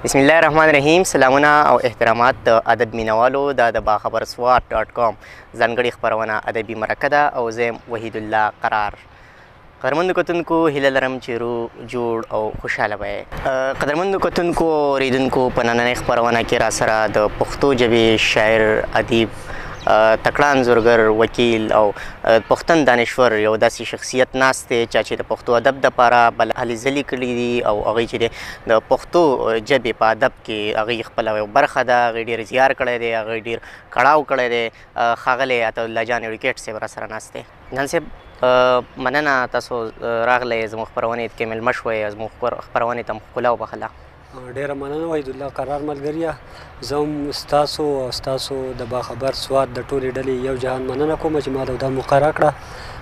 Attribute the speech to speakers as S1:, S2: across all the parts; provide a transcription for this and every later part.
S1: بسم الله الرحمن الرحیم. سلامونه او احترامات د ادب مینوالو د باخبر سوات .com ځانګړې خپرونه ادبي مرکه ده او زه وحید الله قرار. قدرمنو کتونکو هیله لرم چې روغ جوړ او خوشحاله وئ. قدرمنو کتونکو او اوریدونکو په نننۍ خپرونه کې راسره د پښتو ژبې شاعر، ادیب، تکړه انځورګر، وکیل او پښتون دانشور یو داسې شخصیت ناست دی چې د پښتو ادب دپاره بل هلې ځلې کړي دي او هغوی چې دی د پښتو ژبې په ادب کې هغوی خپله یو برخه ده. هغوی ډېر زیار کړی دی، هغوی ډېر کړاو کړی دی. ښاغلی عطاالله جان ایډوکیټ صاحب راسره ناست دی. جان صاحب مننه تاسو راغلی زموږ خپرونې کې مېلمه شوئ، زموږ خپرونې ته مو ښکلا وبخله.
S2: ډیره مننه وحید الله قرار ملګریه. زه هم ستاسو او ستاسو د باخبر سوات د ټولې ډلې یو جهان مننه کوم چې ما دا مقرره کړه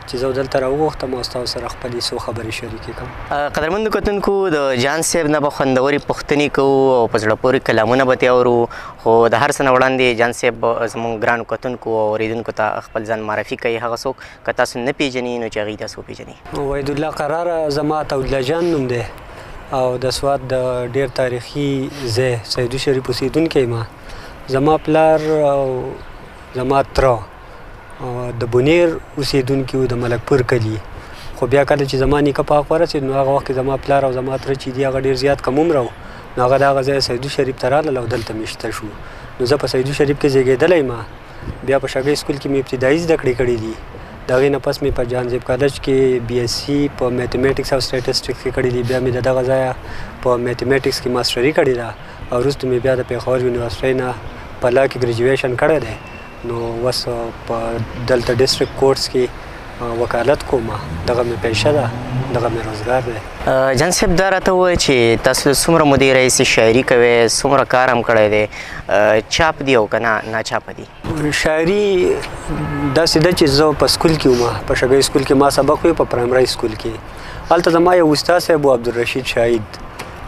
S2: چې زه دلته راوغوښتم او ستاسو سره خپلې څو خبرې شریکې کړم.
S1: قدرمنو کتونکو د جان صاحب نه به خوندورې پوښتنې کوو او په زړه پورې کلامونه به ترې اورو، خو د هر څه نه وړاندې جان صاحب زموږ ګرانو کتونکو او اورېدونکو ته خپل ځان معرفي کوي. هغه څوک که تاسو نه پېژنئ نو چې هغوی تاسو وپېژنئ.
S2: وحید الله قرار زما عطاالله جان نوم دی او د سوات د ډیر تاریخي ځای سیدو شریف اوسېدونکی ما. زما پلار او زما تره د بونیر اوسېدونکي وو، د ملکپور کلي. خو بیا کله چې زما نیکه په حق ورسېد نو هغه وخت کې زما پلار او زما تره چې دي هغه ډېر زیات کم عمره وو، نو هغه د هغه ځای سیدو شریف ته رالل او دلته مېشته شو. نو زه په سیدو شریف کې زېږېدلی ما. بیا په شګۍ سکول کې مې ابتدایي زده کړې کړې دي. د هغې نه پس مې په جان زیب کالج کې بي ایس سی په میتھمیټکس او سټیټسټکس کې کړې دي. بیا مې د دغه ځایه په میتھمیټکس کې ماسټري کړې ده او وروسته مې بیا د پېښور یونیورسټۍ نه په لا کې ګریجویشن کړی دی. نو اوس په دلته ډسټرکټ کورټس کې وکالت کوم. دغه مې پیشه ده، دغه مې روزګار دی.
S1: جان صاحب دا راته ووایه چې تاسو څومره مودې راهیسې شاعري کوئ، څومره کار هم کړی دی، چاپ دي او که نه ناچاپه دي؟
S2: شاعري داسې ده چې زه په سکول کې وم، په شګۍ سکول کې ما سبق وی، په پرایمري سکول کې. هلته زما یو استاد صاحب و عبدالرشید شاهید.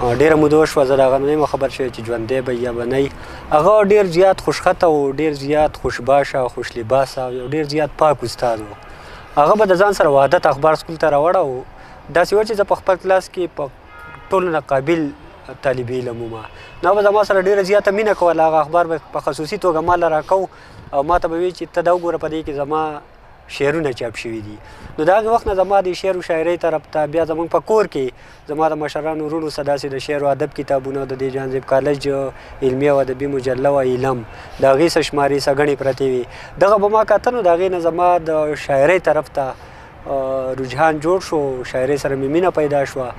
S2: ډېره موده وشوه زه د هغه نه یم خبر شوی چې ژوندی به یا به نه. هغه ډېر زیات خوشخطه و، ډېر زیات خوشباشه، خوش لباسه او یو ډېر زیات پاک استاد و. هغه به د ځان سره وحدت اخبار سکول ته راوړه او داسې وه چې زه په خپل کلاس کې په ټولو نه قابل طالب علم وم. نو به زما سره ډېره زیاته مینه کوله. هغه اخبار به په خصوصي توګه ما له راکو او ما ته به وایي چې ته دا وګوره په دې کې زما شعرونه چاپ شوي دي. نو د هغې وخت نه زما د شعر و شاعرۍ طرف ته بیا زموږ په کور کې زما د مشرانو وروڼو څه داسې د شعر و ادب کتابونه د دې جان زیب کالج علمي او ادبي مجله وه علم، د هغې څه شمارې څه ګڼې پرتې وي. دغه به ما کاته نو د هغې نه زما د شاعرۍ طرف ته رجحان جوړ شو، شاعرۍ سره مې مینه پیدا شوه.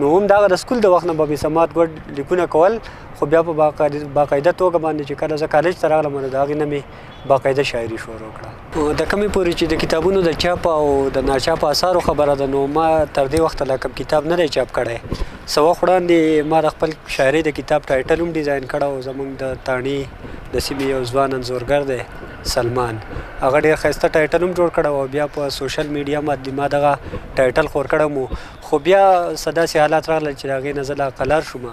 S2: نو هم دغه د سکول د وخت نه به مې سمات ګډ لیکونه کول، خو بیا په باقاعده توګه باندې چې کله زه کالج ته راغلم نو د هغې نه مې باقاعده شاعري شروع کړه. د کمې پورې چې د کتابونو د چاپ او د ناچاپه اثارو خبره ده نو ما تر دې وخته لا کوم کتاب نه دی چاپ کړی. څه وخت وړاندې ما د خپل شاعرۍ د کتاب ټایټل هم ډیزاین کړی او زموږ د تاڼي د سیمې یو ځوان انځورګر دی سلمان، هغه ډېر ښایسته ټایټل هم جوړ کړی او بیا په سوشل میډیا ما دغه ټایټل خور کړی وو. خو بیا څه داسې حالات راغلل چې د هغې نه زه لا قلار شوم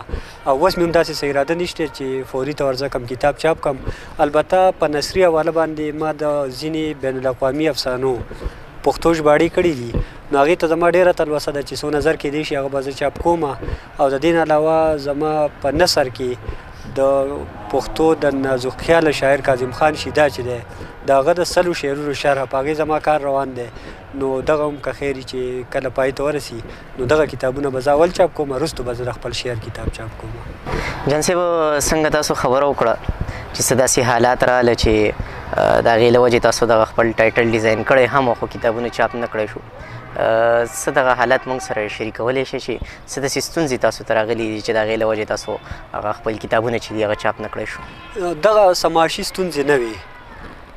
S2: او اوس مې هم داسې څه اراده نشته چې فوري طور زه کوم کتاب چاپ کړم. البته په نثري حواله باندې ما د ځینې بین الاقوامي افسانو پښتو ژباړې کړي دي، نو هغې ته زما ډېره تلوسه ده چې څو نظر کیدی شي هغه به زه چاپ کوم. او د دې نه علاوه زما په نثر کې د پښتو د نازک خیاله شاعر کاظم خان شیدا چې دی د هغه د سلو شعرونو شرح په هغې زما کار روان دی. نو دغه هم که خیر چې کله پای ته ورسي نو دغه کتابونه به زه اول چاپ کوم، وروسته به زه د خپل شعر کتاب چاپ کوم.
S1: جان صاحب څنګه تاسو خبره وکړه چې څه داسې حالات راغله چې د هغې له وجې تاسو دغه خپل ټایټل ډیزاین کړی هم خو کتابونه چاپ نه کړی شو؟ څه دغه حالات موږ سره شریکولی شئ چې څه داسې ستونزې تاسو ته راغلي دي چې د هغې له وجې تاسو هغه خپل کتابونه چې دي هغه چاپ نه کړی شو؟
S2: دغه څه معاشي ستونزې نه وي،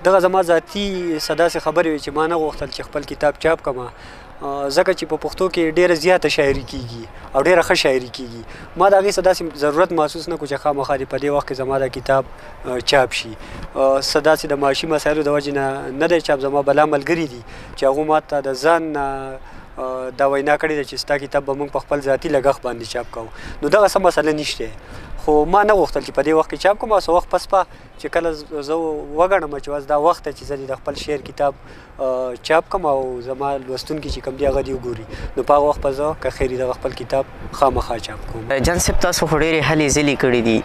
S2: دغه زما ذاتي څه داسې خبرې وي چې ما نه غوښتل چې خپل کتاب چاپ کړم، ځکه چې په پښتو کې ډېره زیاته شاعري کېږي او ډېره ښه شاعري کېږي. ما د هغې څه داسې ضرورت محسوس نه کړو چې خامخا دې په دې وخت کې زما دا کتاب چاپ شي. څه داسې د معاشي مسایلو د وجې نه نه دی چاپ. زما بلا ملګري دي چې هغو ما ته د ځان دا وینا کړې ده چې ستا کتاب به موږ په خپل ذاتي لګښت باندې چاپ کوو. نو دغه څه مسله نشته. خو ما نه غوښتل چې په دې وخت کې چاپ کوم او څه وخت پس چې کله زه وګڼم چې اوس دا وخت دی چې زه د خپل شعر کتاب چاپ کوم او زما لوستونکي چې کوم دي هغه دې وګوري نو په هغه وخت به زه که خیر دغه خپل کتاب خامخا چاپ کوم.
S1: جان صاحب تاسو خو ډېرې هلې ځلې کړي دي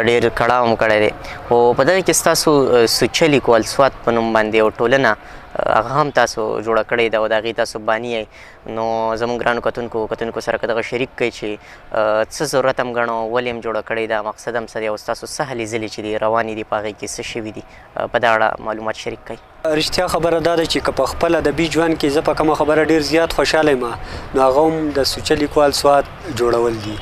S1: ډېر کړاو هم کړی دی خو په دغه کې ستاسو سوچه لیکوال سوات په نوم باندې یو ټولنه هغه هم تاسو جوړه کړې ده او د هغې تاسو باني یې نو زموږ ګرانو کتونکو سره که دغه شریک کوي چې څه ضرورت هم ګڼو ولې هم جوړه کړې ده مقصد هم څه دی او ستاسو څه هلې ځلې چې دي روانې دي په هغې کې څه شوي دي په دې اړه معلومات شریک کوي.
S2: رښتیا خبره دا ده چې که په خپل ادبي ژوند کې زه په کومه خبره ډېر زیات خوشحاله یم نو هغه هم د سوچه لیکوال سوات جوړول دي.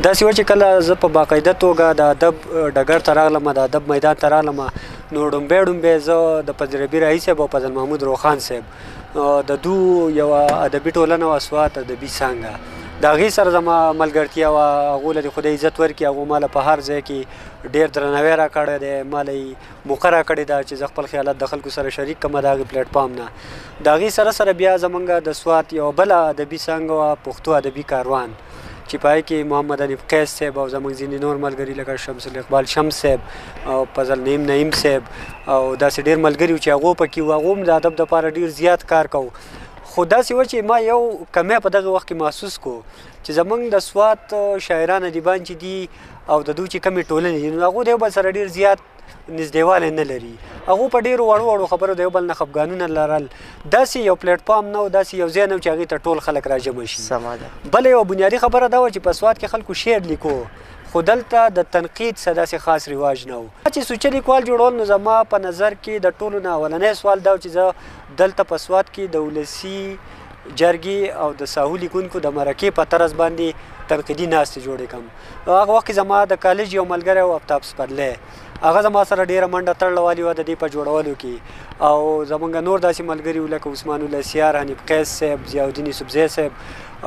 S2: داسې وه چې کله زه په باقاعده توګه د ادب ډګر ته راغلم د ادب میدان ته راغلم نو ډومبی زه د فضل ربیع صاحب او فضل محمود روخان صاحب د دوی یوه ادبي ټولنه وه سوات ادبي څانګه د هغې سره زما ملګرتیا وه هغو له دې خدای عزت ورکړي هغو ما له په هر ځای کې ډېر درناوی راکړی دی ما له یې موقع راکړې ده چې زه خپل خیالات د خلکو سره شریک کړم د هغې پلیټفارم نه. د هغې سره بیا زموږ د سوات یوه بله ادبي څانګه وه پښتو ادبي کاروان چې په هغې کې محمد حنیف قیس صاحب او زموږ ځینې نور ملګري لکه شمس الاقبال شمس صاحب او فضل نعیم صاحب او داسې ډېر ملګري وو چې هغو پکې وو هغو هم د ادب دپاره ډېر زیات کار کوو. خو داسې وه چې ما یو کمی په دغه وخت کې محسوس کو چې زموږ د سوات شاعران ادیبان چې دي او د دوی چې کمې ټولنې دي نو هغو د یو بل سره ډېر زیات نږدېوالی نه لري هغو په ډېرو وړو خبرو د یو بل نه خفګانونه لرل داسې یو پلیټفارم نه و داسې یو ځای نه و چې هغې ته ټول خلک راجمع شي. بله یوه بنیادي خبره دا وه چې په سوات کې خلکو شعر لیکو خو دلته د تنقید څه داسې خاص رواج نه و. چې سوچه لیکوال جوړول نو زما په نظر کې د ټولو نه اولنی سوال دا و چې زه دلته په سوات کې د ولسي جرګې او د ساحو لیکونکو د مرکې په طرز باندې تنقیدي ناستې جوړې کړم. هغه وخت کې زما د کالج یو ملګری و افتاب سپرلی هغه زما سره ډېره منډه تړله والي وه د دې په جوړولو کې او زموږ نور داسې ملګري وو لکه عثمان الله سیار حنیف قیس صاحب ضیاءالدین یوسفزی صاحب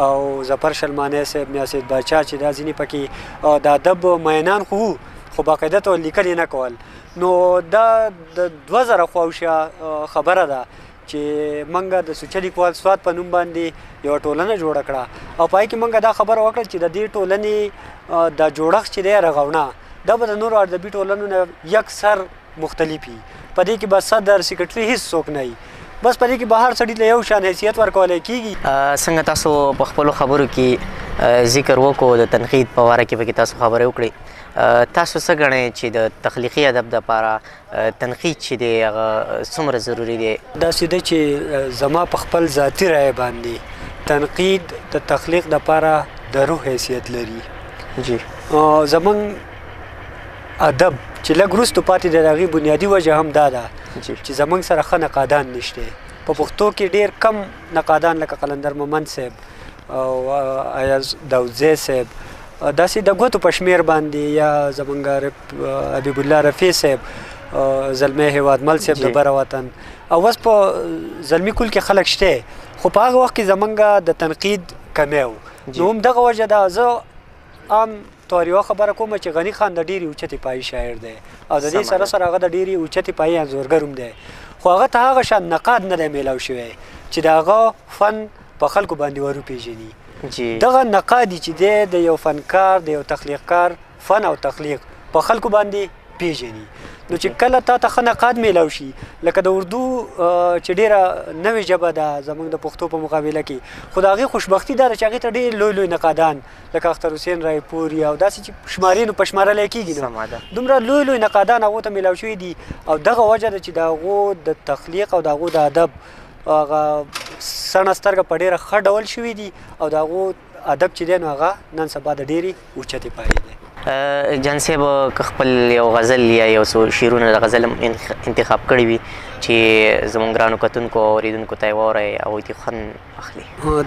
S2: او ظفر شلمانی صاحب میا سید باچا چې دا ځینې پکې د ادب مینان خو وو خو باقاعده ته لیکل یې نه کول. نو دا د 2000 خواوشا خبره ده چې موږ د سوچه لیکوال سوات په نوم باندې یوه ټولنه جوړه کړه او په هغې کې موږ دا خبره وکړه چې د دې ټولنې د جوړښت چې دی رغونه دا به د نورو ادبي ټولنو نه یکسر مختلف وي. په دې کې به صدر سیکرټري هېڅ څوک نه وي بس په دې کې به هر سړي ته یو شان حیثیت ورکولی کېږي.
S1: څنګه تاسو په خپلو خبرو کې ذکر وکړو د تنقید په باره کې پکې تاسو خبرې وکړې تاسو څه ګڼئ چې د تخلیقي ادب دپاره تنقید چې دی هغه څومره ضروري دی؟
S2: داسې ده چې زما په خپل ذاتي رایه باندې تنقید د تخلیق دپاره د روح حیثیت لري.
S1: جی
S2: زموږ ادب چې لږ وروستو پاتې دی د هغې بنیادي وجه هم دا ده چې زموږ سره ښه نقادان نشته. په پښتو کې ډېر کم نقادان لکه قلندر مومند صاحب او ایاز داودزی صاحب داسې د ګوتو په شمېر باندې یا زموږ حبیب الله رفیع صاحب زلمی هیوادمل صاحب د بره وطن او اوس په زلمي کول کې خلک شته خو په هغه وخت کې زموږ د تنقید کمی و نو هم دغه وجه ده. زه عام طور یوه خبره کومه چې غني خان د ډېرې اوچتې پایي شاعر دی او د دې سره سره هغه د ډېرې اوچتې پایي انځورګر هم دی خو هغه ته هغه شان نقاد نه دی میلاو شوی چې د هغه فن په خلکو باندې ور وپېژني. دغه نقادي چې دی د یو فنکار د یو تخلیقکار فن او تخلیق په خلکو باندې پیژني نو چې کله تا ته ښه نقاد میلاو شي لکه د اردو چې ډېره نوې ژبه ده زموږ د پښتو په مقابله کې خو د هغې خوشبختي دا ده چې هغې ته ډېر لوی لوی نقادان لکه اختر حسین رایپوري او داسې چې شمارې نو په شمارلی کېږي نو دومره لوی لوی نقادان هغو ته میلاو شوي دي او دغه وجه ده چې د هغو د تخلیق او د هغو د ادب هغه سڼه سترګه په ډېره ښه ډول شوي دي او د هغو ادب چې دی نو هغه نن سبا د ډېرې اوچتې پایې دی.
S1: جان صاحب که خپل یو غزل یا یو څو شعرونه د غزل انتخاب کړي وي چې زموږ ګرانو کتونکو او اورېدونکو ته یې واورئ هغوی ترې خوند اخلي؟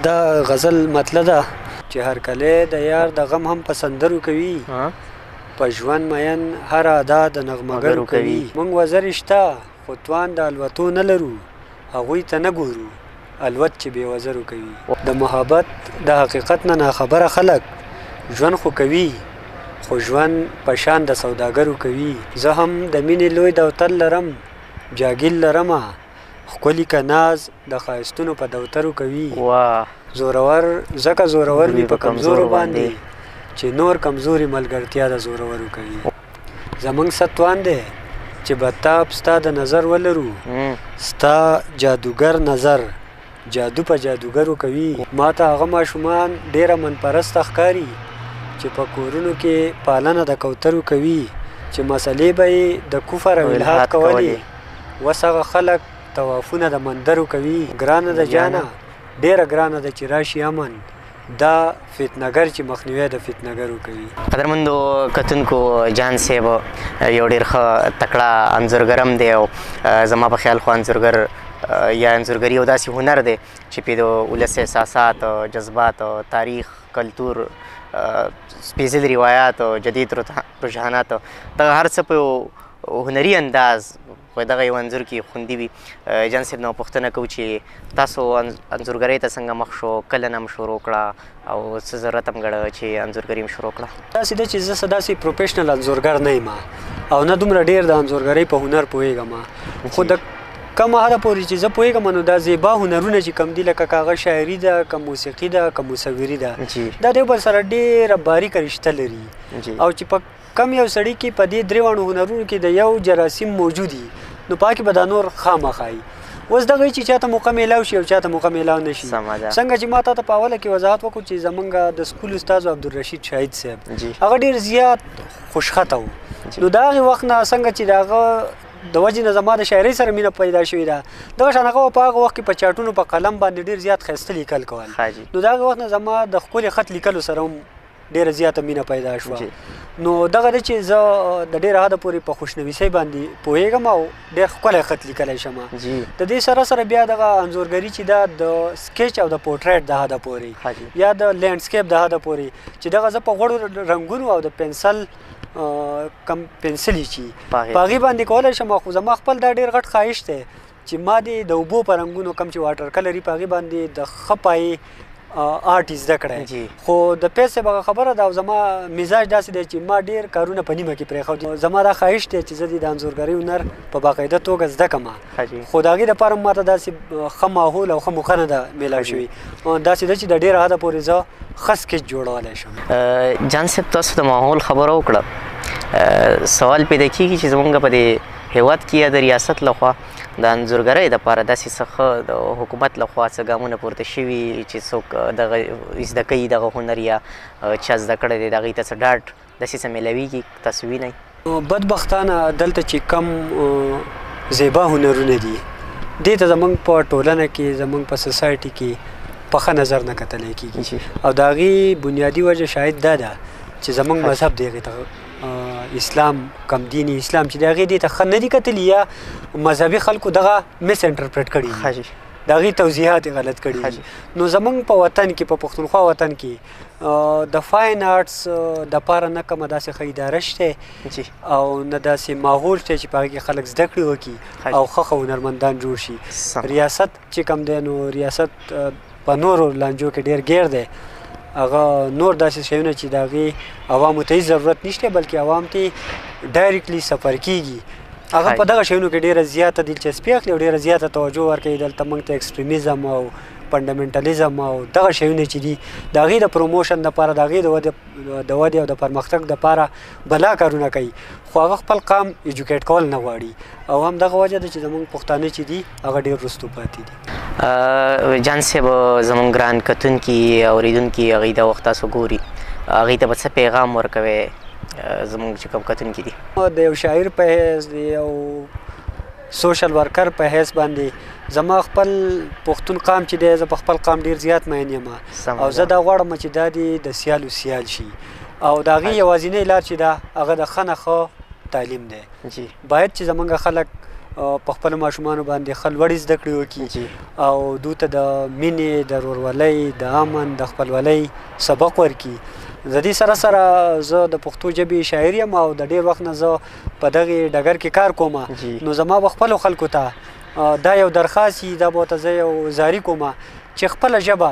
S2: دا غزل مطلب ده چې هرکلی د یار د غم هم په سندرو کوي په ژوند مین هر ادا د نغمهګرو کوي موږ وزرې شته خو توان د الوتو نه لرو هغوی ته نه ګورو الوت چې بې وزرو کوي. د محبت د حقیقت نه ناخبره خلک ژوند خو کوي خو ژوند په شان د سوداګرو کوي. زه هم د مینې لوی دوتر لرم جاګیل لرمه ښکلي که ناز د ښایستونو په دوترو کوي. زورور ځکه زورور وي په کمزورو باندې چې نور کمزوري ملګرتیا د زورورو کوي. زمونږ ستوان دی چې بتاب ستا د نظر ولرو، ستا جادوګر نظر جادو په جادوګرو کوي. ما ته هغه ماشومان ډېره منپرسته ښکاري چې په کورونو کې پالنه د کوترو کوي، چې مسلې به یې د کفر او الحاد کولې. اوس هغه خلک طوافونه د مندرو کوي. ګرانه د جانه ډېره ګرانه ده چې راشي امن، دا فتنهګر چې مخنیوی د فتنهګرو کوي.
S1: قدرمندو کتونکو، جان صاحب یو ډېر ښه تکړه انځورګر هم دی او زما په خیال خو انځورګر یا انځورګري یو داسې هنر دی چې پې د ولس احساسات، جذبات، تاریخ، کلتور، سپېڅلي روایات، جدید رجحانات، دغه هر څه په یو هنري انداز په دغه یو انځور کې خوندي وي. جان صاحب نه پوښتنه کوو چې تاسو انځورګرۍ ته څنګه مخ شو، کله نه م شروع کړه او څه ضرورت هم ګڼه چې انځورګري م شروع کړه؟
S2: داسې ده چې زه څه داسې پروفیشنل انځورګر نه یم او نه دومره ډېر د انځورګرۍ په هنر پوهېږم، خو د کم حده پورې چې زه پوهېږم نو دا زیبا هنرونه چې کم دي، لکه کاغه شاعري ده، که موسیقي ده، که مصوري ده، دا د یو بل سره ډېره باریکه رشته لري. او چې په کم یو سړي کې په دې درې واړو هنرونو کې د یو جراثیم موجود وي نو په هغې کې به دا نور خامخا وي. اوس دغه چې چاته موقع میلاو شي او چاته موقع میلاو نه شي. څنګه چې ما تا ته په اوله کې وضاحت وکړو چې زمونږ د سکول استاد عبدالرشید شاهید صاحب هغه ډېر زیات خوشخطه و. نو د هغې وخت نه څنګه چې د هغه د وجې نه زما د شاعرۍ سره مینه پیدا شوې ده، دغه شان هغه په هغه وخت کې په چاټونو په قلم باندې ډېر زیات ښایسته لیکل کول. نو د هغې وخت نه زما د ښکلي خط لیکلو سره هم ډېره زیاته مینه پیدا شوه. نو دغه دی چې زه د ډېره حده پورې په خوشنویسۍ باندې پوهېږم او ډېر ښکلی خط لیکلی شم. د دې سره سره بیا دغه انځورګري چې ده د سکیچ او د پورټریټ د حده پورې یا د لینډسکیپ د حده پورې چې دغه زه په غوړو رنګونو او د پنسل کم پنسلي چې په هغې باندې کولی شم. خو زما خپل دا ډېر غټ خواهش دی چې ما دې د اوبو په رنګونو کم چې واټر کلري په هغې باندې د ښه پایې آرټ زده کړی. خو د پیسې به خبره ده او زما مزاج داسې دی چې ما ډېر کارونه په نیمه کې پرېښود. زما دا خواهش دی چې زه د انځورګرۍ هنر په باقاعده توګه زده کړم، خو د هغې دپاره ما ته داسې ښه ماحول او ښه موقع نه ده میلاو شوې. داسې ده چې د ډېره حده پورې زه ښه سکیچ جوړولی شم.
S1: جان صاحب تاسو د ماحول خبره وکړه، سوال پیدا کېږي چې زمونږ په دې هیواد کې یا د ریاست لخوا د انځورګرۍ دپاره داسې څه ښه د حکومت لخوا څه ګامونه پورته شوي چې څوک دغه زده کوي دغه هنر یا چا زده کړی دی د هغوی ته څه ډاډ داسې څه میلاویږي تاسو وینئ؟
S2: بدبختانه دلته چې کم زیبا هنرونه دي دې ته زموږ په ټولنه کې زموږ په سوسایټي کې په ښه نظر نه کتلی کېږي او د هغې بنیادي وجه شاید دا ده چې زموږ مذهب دی هغې ته اسلام کم دین اسلام چې د هغې دې ته ښه نه دي کتلي یا مذهبي خلکو دغه مس انټرپریټ کړي دي، د هغې توضیحات یې غلط کړي دي. نو زموږ په وطن کې په پښتونخوا وطن کې د فاین آرټس دپاره نه کومه داسې ښه اداره شته او نه داسې ماحول شته چې په هغې کې خلک زده کړې وکړي او ښه ښه هنرمندان جوړ شي. ریاست چې کوم دی نو ریاست په نورو لانجو کې ډېر ګیر دی، هغه نور داسې شیونه چې د هغې عوامو ته هېڅ ضرورت نشته بلکې عوام ته ډایرکټلی سفر کېږي. هغه په دغه شیونو کې ډېره زیاته دلچسپي اخلي او ډېره زیاته توجه ورکوي. دلته موږ ته ایکسټریمیزم او فنډامنټلیزم او دغه شیونه چې دي د هغې د پروموشن دپاره د هغې د ودې او د پرمختګ دپاره بلا کارونه کوي، خو هغه خپل قام ایجوکیټ کول نه غواړي او هم دغه وجه ده چې زموږ پښتانه چې دي هغه ډېر وروستو پاتې دي.
S1: جان صاحب زموږ ګران کتونکي اورېدونکي هغوی دا وخت تاسو ګوري، هغوی ته به څه پیغام ورکوئ زموږ چې کوم کتونکي دي؟ د یو شاعر په حیث د یو سوشل ورکر په حیث باندې زما خپل پښتون قام چې دی زه په خپل قام ډېر زیات مین یم او زه دا غواړم چې دا دې د سیالو سیال شي او د هغې یوازینۍ لار چې ده هغه د ښه نه ښه تعلیم دی. باید چې زموږ خلک په خپلو ماشومانو باندې ښه لوړې زده کړې وکړي او دوی ته د مینې، د ورورولۍ، د امن، د خپلولۍ سبق ورکړي. د دې سره سره زه د پښتو ژبې شاعر یم او د ډېر وخت نه زه په دغې ډګر کې کار کوم، نو زما به خپلو خلکو ته دا یو درخواست وي، دا به ورته زه یو زاري کوم چې خپله ژبه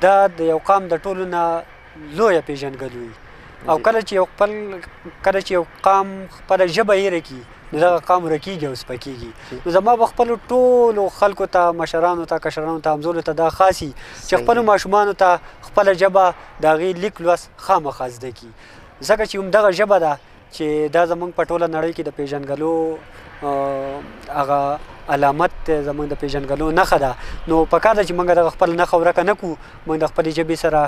S1: دا د یو قام د ټولو نه لویه پېژندګلو وي او کله چې یو قام خپله ژبه هېره کړي
S2: نو دغه قام ورکېږي او سپکېږي نو زما به خپلو ټولو خلکو ته مشرانو ته کشرانو ته همزولو ته دا خاص وي چې خپلو ماشومانو ته خپله ژبه د هغې لیک لوست خامخا زده کړي ځکه چې همدغه ژبه ده چې دا زموږ په ټوله نړۍ کې د پیژنګلو هغه علامت زموږ د پیژنګلو نښه ده نو پکار ده چې موږ دغه خپل نښه ورکه نه کړو موږ د خپلې ژبې سره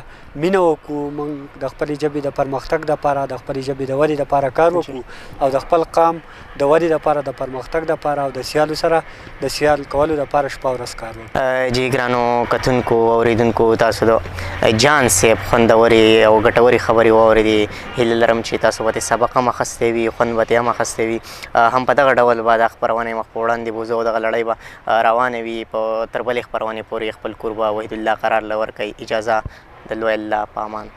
S2: مینه وکړو موږ د خپلې ژبې د پرمختګ دپاره د خپلې ژبې د ودې دپاره کار وکړو او د خپل قام د ودې دپاره د پرمختګ دپاره او د سیالو سره د سیال کولو دپاره شپه ورځ کار وکړو.
S1: جی ګرانو کتونکو اوریدونکو تاسو د جان صاحب خوندورې او ګټورې خبرې واورېدې. هیله لرم چې تاسو به سبق هم اخیستی وي خوند به ترې هم اخیستی وي هم په دغه ډول به دا خپرونې مخ په وړاندې بوځو او دغه لړۍ به روانه وي په تر بلې خپرونې پورې خپل کور به وحید الله قرار له ورکوي. اجازه د لوی الله په امان.